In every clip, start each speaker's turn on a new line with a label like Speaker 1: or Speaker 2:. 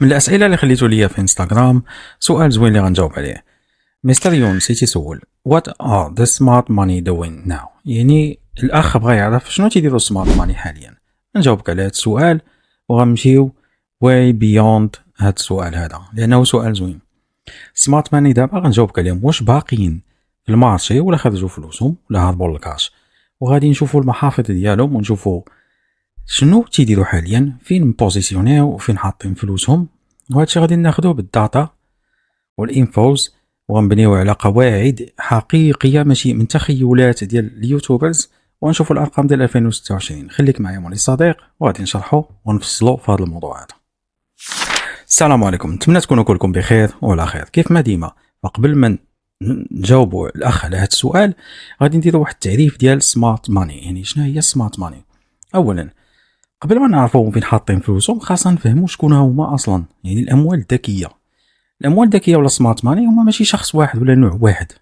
Speaker 1: من الأسئلة اللي خليتو ليا في انستغرام سؤال زوين اللي غنجاوب عليه. مستر يونس تيسول What are the smart money doing now؟ يعني الأخ بغى يعرف شنو تيديروا السمارت ماني حاليا. نجاوبك على هذا السؤال وغنمشيو way beyond هذا السؤال هذا لأنه سؤال زوين. السمارت ماني دابا غنجاوبك عليهم واش باقيين في المارشي ولا خرجوا فلوسهم ولا هربوا للكاش، وغادي نشوفوا المحافظ ديالهم ونشوفوا شنو تيديروا حاليا، فين مبوزيسيونيو وفين حاطين فلوسهم، وهادشي غادي ناخذوه بالداتا والانفوز وغنبنيو على قواعد حقيقيه ماشي من تخيلات ديال اليوتيوبرز، ونشوفوا الارقام ديال 2026. خليك معايا مولي صديق وغادي نشرحوا ونفصلوا في هذا الموضوع هذا. السلام عليكم، نتمنى تكونوا كلكم بخير وعلى خير كيف ما ديما. وقبل ما نجاوبوا الاخ على هذا السؤال غادي نديروا واحد التعريف ديال سمارت ماني. يعني شنو هي سمارت ماني؟ اولا قبل ما نعرفوا فين حاطين فلوسهم خاصنا نفهموا شكون هما اصلا. يعني الاموال الذكيه، الاموال الذكيه ولا سمارت ماني هما ماشي شخص واحد ولا نوع واحد،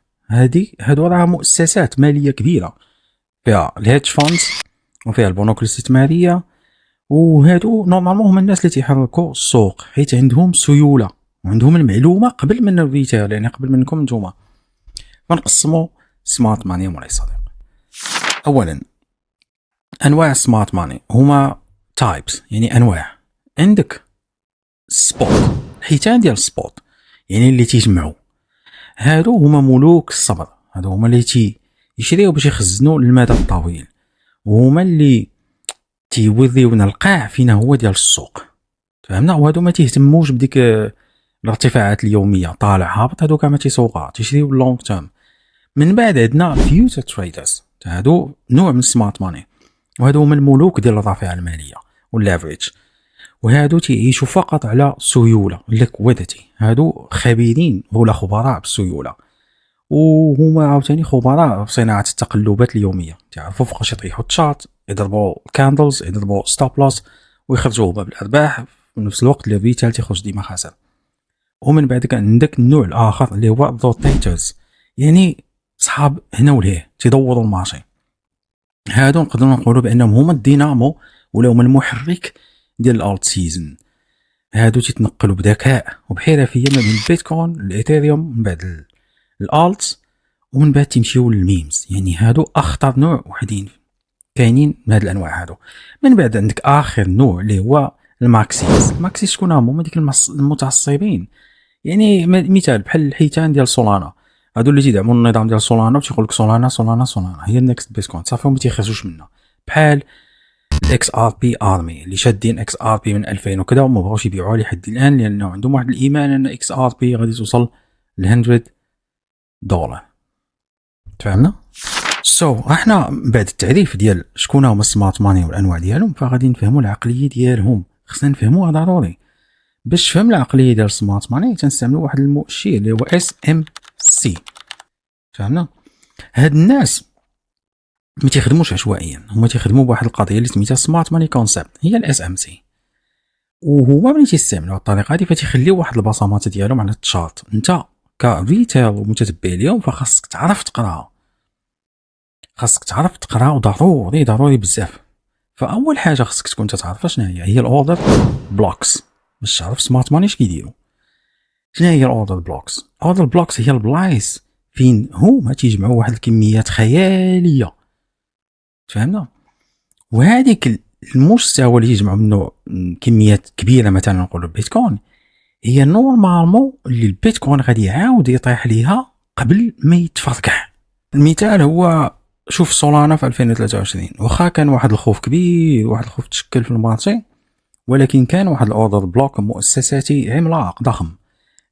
Speaker 1: هادو راه مؤسسات ماليه كبيره فيها الهيدج فاندز وفيها البنوك الاستثماريه، وهادو نورمالمون هما الناس اللي تيحركوا السوق حيت عندهم سيوله وعندهم المعلومه قبل من الريتيل، يعني قبل منكم نتوما. فنقسموا سمارت ماني مولاي صديق. اولا انواع السمارت ماني هما تايبس، يعني انواع. عندك سبوت، الحيتان ديال السبوت يعني اللي تيجمعوا، هادو هما ملوك الصبر، هادو هما اللي يشريو باش يخزنوا للمدى الطويل، وهما اللي تيوريونا القاع فينا هو ديال السوق، فهمنا؟ وهادو ما تيهتموش بديك الارتفاعات اليوميه طالع هابط، هادو كاع ما تيسوقوا، تيشريو لونغ تيرم. من بعد عندنا فيوتشر تريدرز، هادو نوع من السمارت ماني، وهادو هما الملوك ديال الرافعه الماليه والليفريج، وهادو تيعيشوا فقط على سيوله ليكويديتي. هادو خبيرين ولا خبراء بالسيوله، وهما عاوتاني خبراء في صناعه التقلبات اليوميه، تعرفوا فوقاش يطيحوا التشارت، يضربوا كاندلز، يضربوا ستوب لوس ويخرجوا بالارباح في نفس الوقت اللي الريتيل تيخرج ديما خاسر. ومن بعد كان عندك النوع الاخر اللي هو الروتيترز، يعني صحاب هنا ولهيه تيدوروا المارشي. هادو نقدروا نقولوا بانهم هما الدينامو ولا هما المحرك ديال الالت سيزن. هادو تيتنقلوا بذكاء وبحرفيه ما بين البيتكوين الايثيريوم من بعد الالت، ومن بعد تمشيو للميمز. يعني هادو اخطر نوع وحدين كاينين من هاد الانواع هادو. من بعد عندك اخر نوع اللي هو الماكسيس. الماكسيس شكون هما ديك المتعصبين، يعني مثال بحال الحيتان ديال سولانا، هادو اللي تيدعموا النظام ديال سولانا وتيقول لك سولانا سولانا سولانا هي النكست بيتكوين، صافي وما تيخرجوش منها. بحال الاكس ار بي ارمي اللي شادين اكس ار بي من 2000 وكذا وما بغاوش يبيعوها لحد الان، لانه عندهم واحد الايمان ان اكس ار بي غادي توصل ل $100. تفهمنا؟ احنا بعد التعريف ديال شكون هما السمارت ماني والانواع ديالهم، فغادي نفهموا العقليه ديالهم. خصنا نفهموها ضروري. باش تفهم العقليه ديال السمارت ماني تنستعملوا واحد المؤشر اللي هو SMC. فهمنا؟ هاد الناس ما تيخدموش عشوائيا، هما تيخدموا بواحد القضيه اللي سميتها سمارت ماني كونسيبت، هي الاس ام سي. وهو ملي تيستعملوا الطريقه هذه فتيخليو واحد البصمات ديالهم على التشارت. انت كريتيل ومتتبع اليوم فخاصك تعرف تقراها، خاصك تعرف تقرا وضروري ضروري بزاف. فاول حاجه خاصك تكون تعرفها شنو هي الاوردر بلوكس، باش تعرف سمارت ماني اش كيديروا. شنو هي الاوردر بلوكس؟ الاوردر بلوكس هي البلايص فين هما تيجمعوا واحد الكميات خياليه، فهمنا؟ وهذيك المستوى اللي يجمعوا منه كميات كبيره، مثلا نقولوا البيتكوين، هي نورمالمون اللي البيتكوين غادي يعاود يطيح ليها قبل ما يتفركع. المثال هو شوف سولانا في 2023، واخا كان واحد الخوف كبير، واحد الخوف تشكل في المارشي، ولكن كان واحد الاوردر بلوك مؤسساتي عملاق ضخم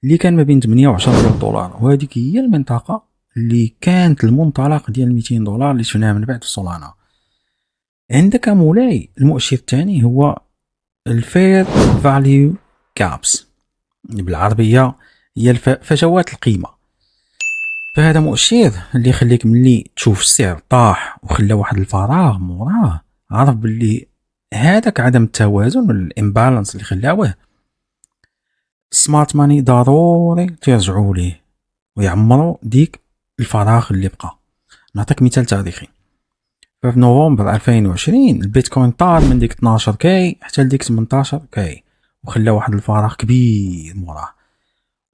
Speaker 1: اللي كان ما بين 8 و 10 دولار، وهذيك هي المنطقه اللي كانت المنطلق ديال $200 اللي شفناها من بعد في سولانا. عندك مولاي المؤشر الثاني هو الفير فاليو كابس، بالعربيه هي فجوات القيمه. فهذا مؤشر اللي يخليك ملي تشوف السعر طاح وخلى واحد الفراغ موراه، عرف باللي هذاك عدم التوازن الامبالانس اللي خلاوه سمارت ماني ضروري ترجعوا ليه ويعمروا ديك الفراغ اللي بقى. نعطيك مثال تاريخي. في نوفمبر 2020 البيتكوين طار من ديك 12 كي حتى لديك 18 كي، وخلى واحد الفراغ كبير موراه.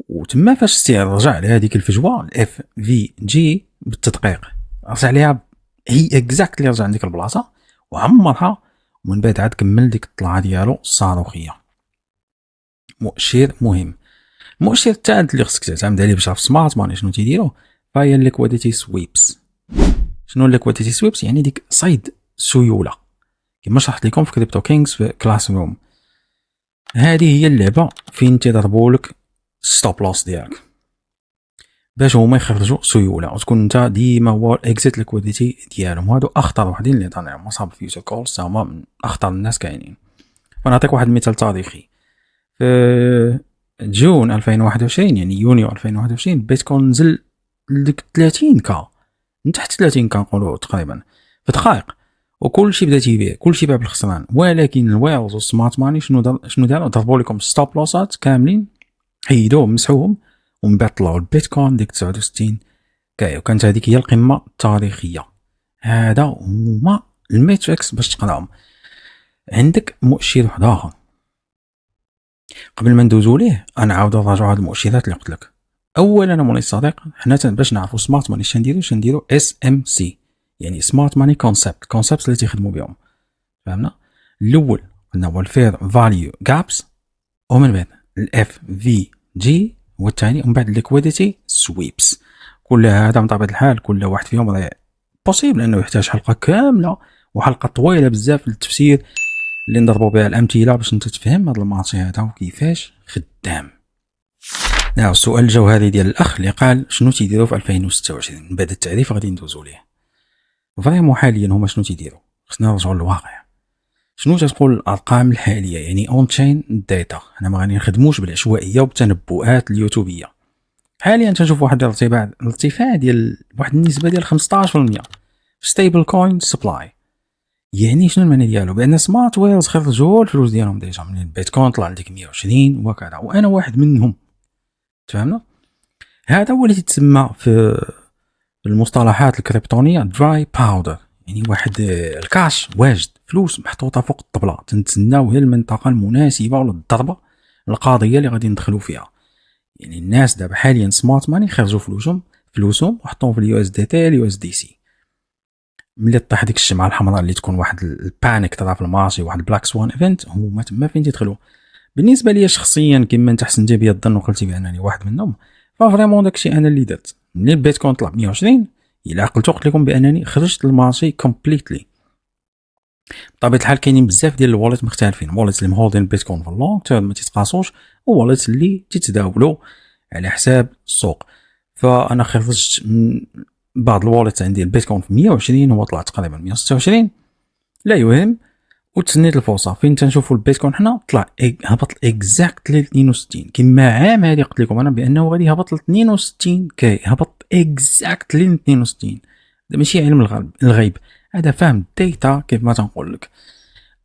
Speaker 1: وتما فاش رجع لهذيك الفجوه الاف في جي بالتدقيق رجع ليها هي اكزاكتلي، رجع عندك البلاصه وعمرها، ومن بعد عاد كمل ديك الطلعه ديالو الصاروخيه. مؤشر مهم. المؤشر الثالث اللي خصك تعتمد عليه باش تعرف سمارت ماني شنو تيديروا فهي الليكويديتي سويبس. شنو الليكويديتي سويبس؟ يعني ديك صيد سيوله كما شرحت لكم في كريبتو كينغز في كلاس روم. هذه هي اللعبه فين تيضربوا لك ستوب لوس ديالك باش هما يخرجوا سيوله، وتكون انت ديما هو الاكزيت ليكويديتي ديالهم. هادو اخطر وحدين اللي طالعين مصاب فيوتشر كولز، هما من اخطر الناس كاينين. فنعطيك واحد المثال تاريخي. في جون 2021 يعني يونيو 2021 بيتكوين نزل لديك 30 كا من تحت 30 كا نقولوا تقريبا في دقائق، وكل شيء بدا تيبيع، كل شيء باع بالخسران. ولكن الويلز والسمارت ماني شنو داروا؟ ضربوا لكم ستوب لوسات كاملين، حيدوهم مسحوهم، ومن بعد طلعوا البيتكوين ديك 69 كاي، وكانت هذيك هي القمه التاريخيه. هذا هما الميتريكس باش تقراهم. عندك مؤشر واحد اخر قبل ما ندوزو ليه، انا عاود نراجعوا هاد المؤشرات اللي قلت لك. اولا مولاي الصديق، حنا باش نعرفوا سمارت ماني شنديروا اس ام سي، يعني سمارت ماني كونسبت اللي تيخدموا بهم. فهمنا؟ الاول قلنا هو الفير فاليو جابس، ومن بعد الاف في جي، والثاني ومن بعد الليكويديتي سويبس. كل هذا من طبيعه الحال كل واحد فيهم راه بوسيبل انه يحتاج حلقه كامله وحلقه طويله بزاف للتفسير اللي نضربوا بها الامثله باش انت تفهم هذا المارشي هذا وكيفاش خدام. السؤال الجوهري ديال الاخ اللي قال شنو تيديروا في 2026 من بعد التعريف غادي ندوزو ليه. فريمون حاليا هما شنو تيديروا؟ خصنا نرجعوا للواقع. شنو تتقول الارقام الحاليه؟ يعني اون تشين داتا. حنا ما غادي نخدموش بالعشوائيه وبالتنبؤات اليوتيوبيه. حاليا تنشوف واحد الارتفاع ديال واحد النسبه ديال 15% في ستيبل كوين سبلاي. يعني شنو المعنى ديالو؟ بان سمارت ويلز خرجوا الفلوس ديالهم ديجا من البيتكوين، طلع لديك 120 وكذا، وانا واحد منهم. تفهمنا؟ هذا هو اللي تسمى في المصطلحات الكريبتونيه دراي باودر، يعني واحد الكاش واجد، فلوس محطوطه فوق الطبله تنتسناو هي المنطقه المناسبه ولا الضربه القاضيه اللي غادي ندخلوا فيها. يعني الناس دابا حاليا سمارت ماني خرجوا فلوسهم وحطوهم في اليو اس دي تي اليو اس دي سي. ملي طيح ديك الشمعه الحمراء اللي تكون واحد البانيك طرا في المارشي، واحد البلاك سوان ايفنت، هما تما فين تيدخلوا. بالنسبه ليا شخصيا كما انت حسنتي بيا الظن وقلتي بانني واحد منهم، ففريمون داكشي انا اللي درت. ملي البيتكوين طلع 120 الا عقلت قلت لكم بانني خرجت المارشي كومبليتلي. بطبيعه الحال كاينين بزاف ديال الواليت مختلفين، واليت اللي مهولدين البيتكوين في اللونغ تيرم ما تيتقاسوش، وواليت اللي تتداولوا على حساب السوق. فانا خرجت من بعض الواليت عندي البيتكوين في 120 هو طلع تقريبا 126 لا يهم، وتسنيت الفرصه فين تنشوفوا البيتكوين حنا طلع هبط اكزاكتلي 62 كما عام هذه قلت لكم انا بانه غادي يهبط ل 62 كي، هبط اكزاكتلي ل 62. هذا ماشي علم الغيب، هذا فهم الداتا كيف ما تنقول لك.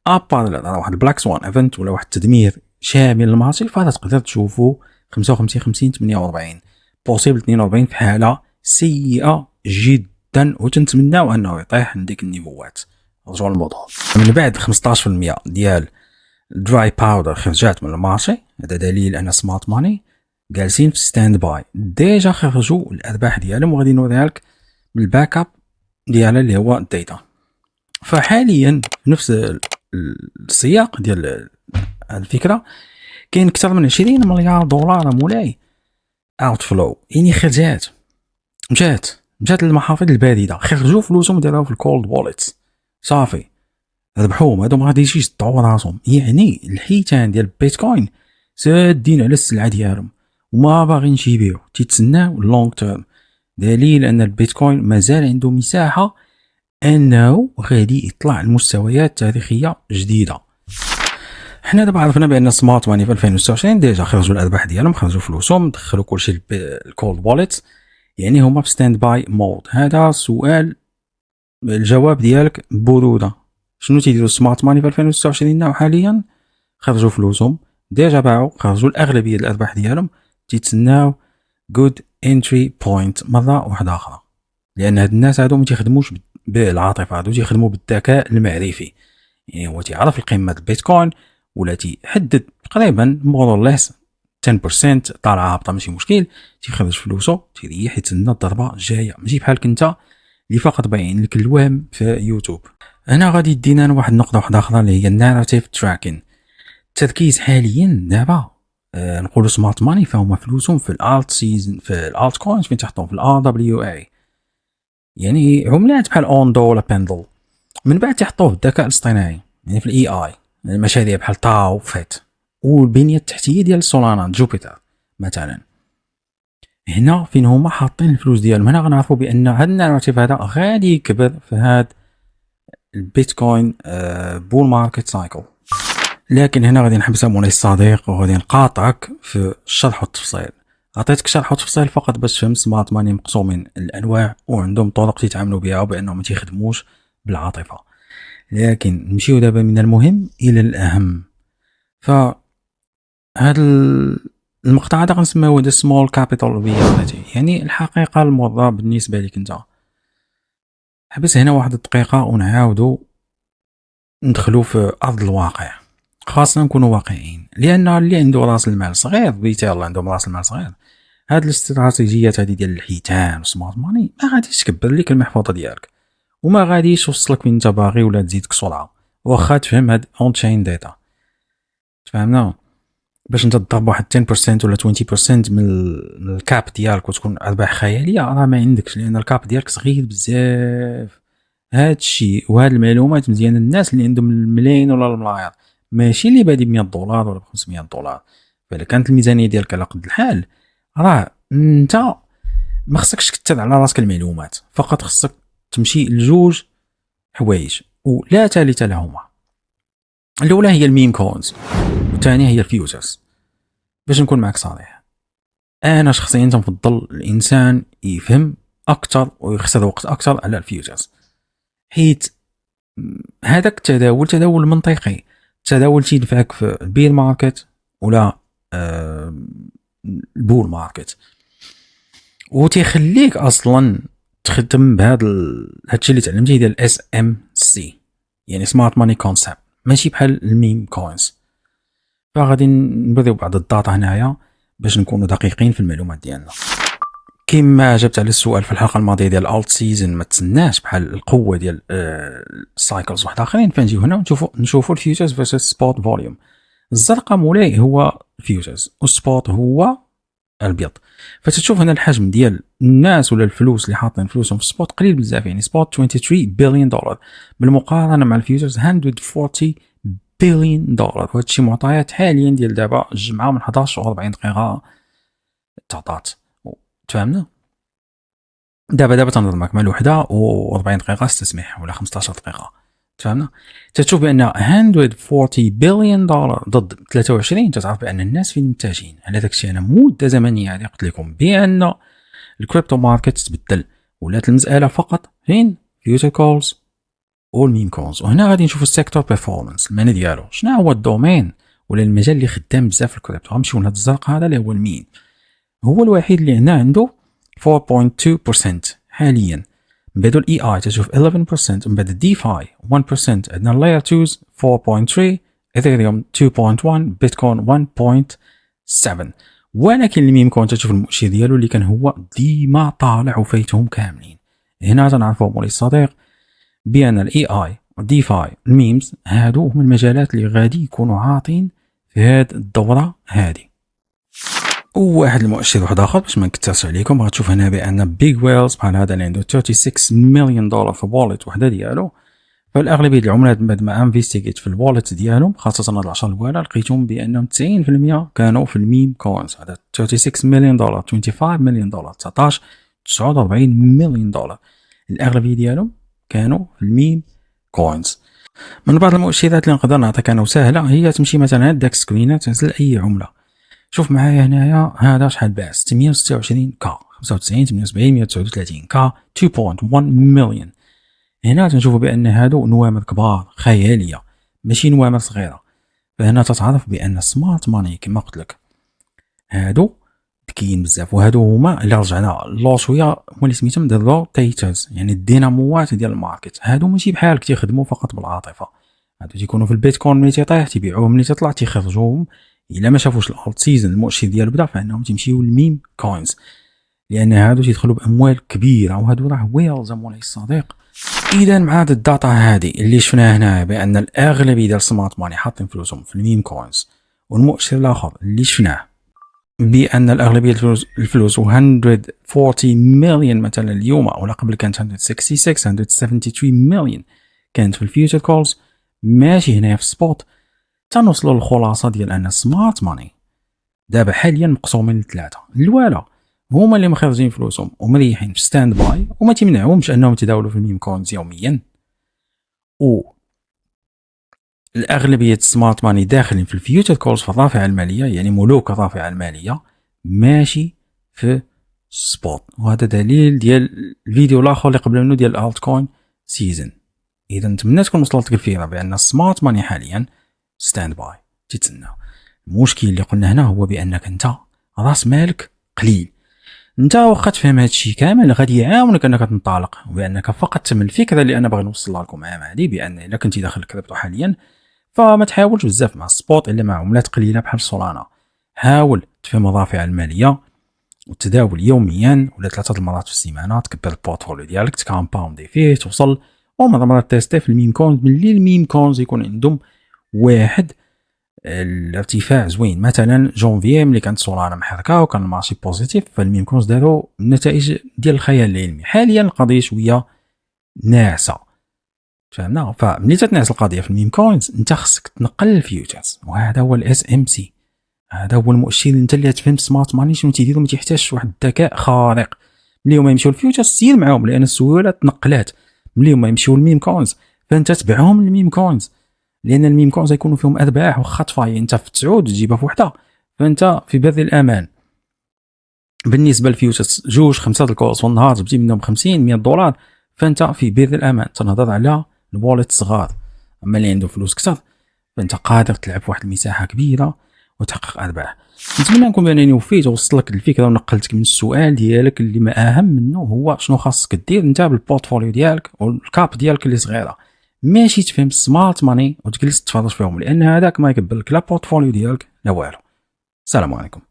Speaker 1: ابار واحد البلاك سوان ايفنت ولا واحد التدمير شامل للمارشي فهذا تقدر تشوفوا 55 50 48 بوسيبل 42 في حاله سيئه جدا، وتنتمناو انه يطيح عندك النيفوات. رجعوا للموضوع. من بعد 15% ديال دراي باودر خرجات من المارشي، هذا دليل ان سمارت ماني جالسين في ستاند باي، ديجا خرجوا الارباح ديالهم وغادي نوريها لك بالباك اب ديالها اللي هو الداتا. فحاليا نفس السياق ديال الفكره كاين اكثر من 20 مليار دولار مولاي اوت فلو، يعني خرجات مشات للمحافظ البارده، خرجوا فلوسهم وداروها في الكولد ووليتس صافي ربحوهم. هادو ما غاديش يطلعوا راسهم، يعني الحيتان ديال البيتكوين سادين على السلعه ديالهم وما باغينش يبيعوا، تيتسناو اللونغ تيرم. دليل ان البيتكوين مازال عنده مساحه انه غادي يطلع لمستويات تاريخيه جديده. حنا دابا عرفنا بان سمارت ماني في 2026 ديجا خرجوا الارباح ديالهم، خرجوا فلوسهم، دخلوا كلشي الكولد ووليت، يعني هما في ستاند باي مود. هذا سؤال الجواب ديالك بروده. شنو تيديروا سمارت ماني في 2026 حاليا؟ خرجوا فلوسهم، ديجا باعوا، خرجوا الاغلبيه الارباح ديالهم، تيتسناو جود انتري بوينت مره واحده اخرى، لان هاد الناس هادو ما تيخدموش بالعاطفه، هادو تيخدموا بالذكاء المعرفي. يعني هو تيعرف القيمه البيتكوين ولا تيحدد تقريبا مور ليس 10% طالعه هابطه ماشي مشكل، تيخرج فلوسو تيريح يتسنى الضربه جايه، ماشي بحالك انت اللي فقط باين لك الوهم في يوتيوب. هنا غادي يدينا لواحد النقطه واحده اخرى اللي هي الناراتيف تراكين. التركيز حاليا دابا نقولوا سمارت ماني فهما فلوسهم في الالت سيزن، في الالت كوينز فين تحطهم في الار دبليو اي، يعني عملات بحال اوندو ولا بندل، من بعد تحطوه في الذكاء الاصطناعي يعني في الاي اي، المشاريع بحال تاو فيت والبنيه التحتيه ديال سولانا جوبيتر مثلا. هنا فين هما حاطين الفلوس ديالهم، هنا غنعرفوا بان هذا الناراتيف هذا غادي يكبر في هذا البيتكوين بول ماركت سايكل. لكن هنا غادي نحبسها مولاي الصديق وغادي نقاطعك في الشرح والتفصيل. عطيتك شرح وتفصيل فقط باش تفهم سمارت ماني مقسومين الانواع وعندهم طرق يتعاملوا بها وبانهم ما تيخدموش بالعاطفه. لكن نمشيو دابا من المهم الى الاهم. ف هذا المقطع هذا غنسميوه ذا سمول كابيتال رياليتي، يعني الحقيقه المرة بالنسبه لك انت. حبس هنا واحد الدقيقه ونعاودوا ندخلوا في ارض الواقع، خاصنا نكونوا واقعيين، لان اللي عنده راس المال صغير بيتي الله عندهم راس المال صغير، هاد الاستراتيجيات هذه ديال الحيتان وسمارت ماني ما غاديش تكبر لك المحفظه ديالك وما غاديش توصلك وين انت باغي ولا تزيدك سرعه، واخا تفهم هاد اون تشين داتا. تفهمنا؟ باش انت تضرب واحد 10% ولا 20% من الكاب ديالك وتكون ارباح خياليه راه ما عندكش، لان الكاب ديالك صغير بزاف. هاد الشيء وهاد المعلومات مزيان الناس اللي عندهم الملايين ولا الملايار، ماشي اللي بادي ب$100 ولا ب$500. فاذا كانت الميزانيه ديالك على قد الحال راه انت ما خصكش تكثر على راسك المعلومات، فقط خصك تمشي لجوج حوايج ولا ثالثه لهما. الاولى هي الميم كوينز والثانيه هي الفيوتشرز. باش نكون معك صريح، انا شخصيا تنفضل الانسان يفهم اكثر ويخسر وقت اكثر على الفيوتشرز، حيت هذاك التداول تداول منطقي، التداول تيدفعك في البير ماركت ولا البول ماركت، وتيخليك اصلا تخدم بهذا هادشي اللي تعلمتيه ديال SMC، يعني سمارت ماني كونسيبت، ماشي بحال الميم كوينز. فغادي نبداو بعض الداتا هنايا باش نكونوا دقيقين في المعلومات ديالنا. كما جبت على السؤال في الحلقه الماضيه ديال الالت سيزن ما تسناش بحال القوه ديال السايكلز واحد اخرين، فنجيو هنا نشوفوا الفيوتشرز فيرسس سبوت فوليوم. الزرقاء مولاي هو الفيوتشرز والسبوت هو الابيض. فتشوف هنا الحجم ديال الناس ولا الفلوس اللي حاطين فلوسهم في السبوت قليل بزاف، يعني سبوت 23 بليون دولار بالمقارنه مع الفيوتشرز 140 بليون دولار. وهذا الشيء معطيات حاليا ديال دابا الجمعه من 11 و40 دقيقه تعطات. تفهمنا؟ دابا تنظر معك مع الوحده و40 دقيقه استسمح ولا 15 دقيقه. تفهمنا؟ تشوف بان 140 بليون دولار ضد 23 تتعرف بان الناس فين متجهين. على داك الشيء انا مده زمنيه هذه قلت لكم بان الكريبتو ماركت تبدل، ولات المساله فقط فين فيوتشر كولز والميم كولز. وهنا غادي نشوفوا السيكتور بيرفورمانس المعنى ديالو، شنو هو الدومين ولا المجال اللي خدام بزاف في الكريبتو. غنمشيو لهاد الزرق هذا اللي هو المين، هو الوحيد اللي هنا عنده 4.2% حاليا. من بعد الاي اي تشوف 11%، من بعد الدي فاي 1%، عندنا اللاير 2 4.3، ايثيريوم 2.1، بيتكوين 1.7. ولكن الميم كون تشوف المؤشر ديالو اللي كان هو ديما طالع وفايتهم كاملين. هنا تنعرفوا مولي الصديق بان الاي اي والدي فاي الميمز هادو هما المجالات اللي غادي يكونوا عاطين في هاد الدوره هادي. وواحد المؤشر واحد اخر باش ما نكثرش عليكم، غتشوف هنا بان بيج ويلز بحال هذا اللي عنده 36 مليون دولار في واليت وحده ديالو. فالاغلبيه العملات بعد ما انفيستيغيت في الواليت ديالهم خاصه هاد العشر الاولى لقيتهم بانهم 90% كانوا في الميم كوينز. هذا 36 مليون دولار، 25 مليون دولار، 19، 49 مليون دولار، الاغلبيه ديالهم كانوا في الميم كوينز. من بعض المؤشرات اللي نقدر نعطيك انا وسهله هي تمشي مثلا داك سكرينات تنزل اي عمله. شوف معايا هنايا هذا شحال باع 626 كا، 95 78 139 كا، 2.1 مليون. هنا تنشوفوا بان هادو نوامر كبار خياليه ماشي نوامر صغيره. فهنا تتعرف بان سمارت ماني كما قلت لك هادو ذكيين بزاف، وهادو هما اللي رجعنا لو شويه هما اللي سميتهم دي روتيترز، يعني الديناموات ديال الماركت. هادو ماشي بحالك تيخدموا فقط بالعاطفه، هادو تيكونوا في البيتكوين ملي تيطيح تيبيعوهم، ملي تطلع تيخرجوهم. الا ما شافوش الالت سيزون المؤشر ديالو بدا فانهم تيمشيو للميم كوينز، لان هادو تيدخلوا باموال كبيره، وهادو راه ويلز مولاي الصديق. اذا مع هاد الداتا هادي اللي شفناها هنا بان الاغلبيه ديال السمارت ماني حاطين فلوسهم في الميم كوينز، والمؤشر الاخر اللي شفناه بان الاغلبيه الفلوس 140 مليون مثلا اليوم، ولا قبل كانت 173 مليون كانت في الفيوتشر كولز، ماشي هنا في السبوت. تنوصلوا للخلاصه ديال ان السمارت ماني دابا حاليا مقسومين لثلاثه. الاولى هما اللي مخرجين فلوسهم ومريحين في ستاند باي وما تمنعهمش انهم يتداولوا في الميم كوينز يوميا، و الاغلبيه السمارت ماني داخلين في الفيوتشر كولز في الرافعه الماليه، يعني ملوك الرافعه الماليه، ماشي في سبوت. وهذا دليل ديال الفيديو الاخر اللي قبل منه ديال الالت كوين سيزن. اذا نتمنى تكون وصلتك الفكره بان السمارت ماني حاليا ستاند باي تتسنى. المشكل اللي قلنا هنا هو بانك انت راس مالك قليل، انت واخا تفهم هادشي كامل غادي يعاونك انك تنطلق، وبانك فقط تم الفكره اللي انا باغي نوصلها لكم عام هذه، بان الا كنتي داخل الكريبتو حاليا فما تحاولش بزاف مع السبوت الا مع عملات قليله بحال سولانا. حاول تفهم الرافعه الماليه والتداول يوميا ولا 3 المرات في السيمانه، تكبر البورتفوليو ديالك، تكامباوندي فيه، توصل ومره مرات تيستي في الميم كونز. ملي الميم كونز يكون عندهم واحد الارتفاع زوين، مثلا جونفي ملي كانت سولانا محركه وكان المارشي بوزيتيف، فالميم كونز داروا النتائج ديال الخيال العلمي. حاليا القضيه شويه ناعسه، فهمنا؟ فملي تتنعس القضيه في الميم كوينز انت خصك تنقل الفيوتشرز، وهذا هو الاس ام سي. هذا هو المؤشر اللي انت اللي تفهم سمارت ماني شنو تيديروا، ما تيحتاجش واحد الذكاء خارق. ملي هما يمشيو الفيوتشرز سير معاهم، لان السيوله تنقلات. ملي هما يمشيو الميم كوينز فانت تبعهم الميم كوينز، لان الميم كوينز يكونوا فيهم ارباح واخا تفاي انت في 9 تجيبها في وحده، فانت في بر الامان. بالنسبه للفيوتشرز 2-5 الكورس والنهار جبتي منهم 50 $100 فانت في بر الامان. تنهضر على الواليت صغار، اما اللي عنده فلوس كثر فانت قادر تلعب في واحد المساحه كبيره وتحقق ارباح. نتمنى نكون بانني وفيت ووصلت لك الفكره ونقلتك من السؤال ديالك اللي ما اهم منه هو شنو خاصك دير انت بالبورتفوليو ديالك والكاب ديالك اللي صغيره، ماشي تفهم السمارت ماني وتجلس تفرج فيهم، لان هذاك ما يكبر لك لا بورتفوليو ديالك لا والو. السلام عليكم.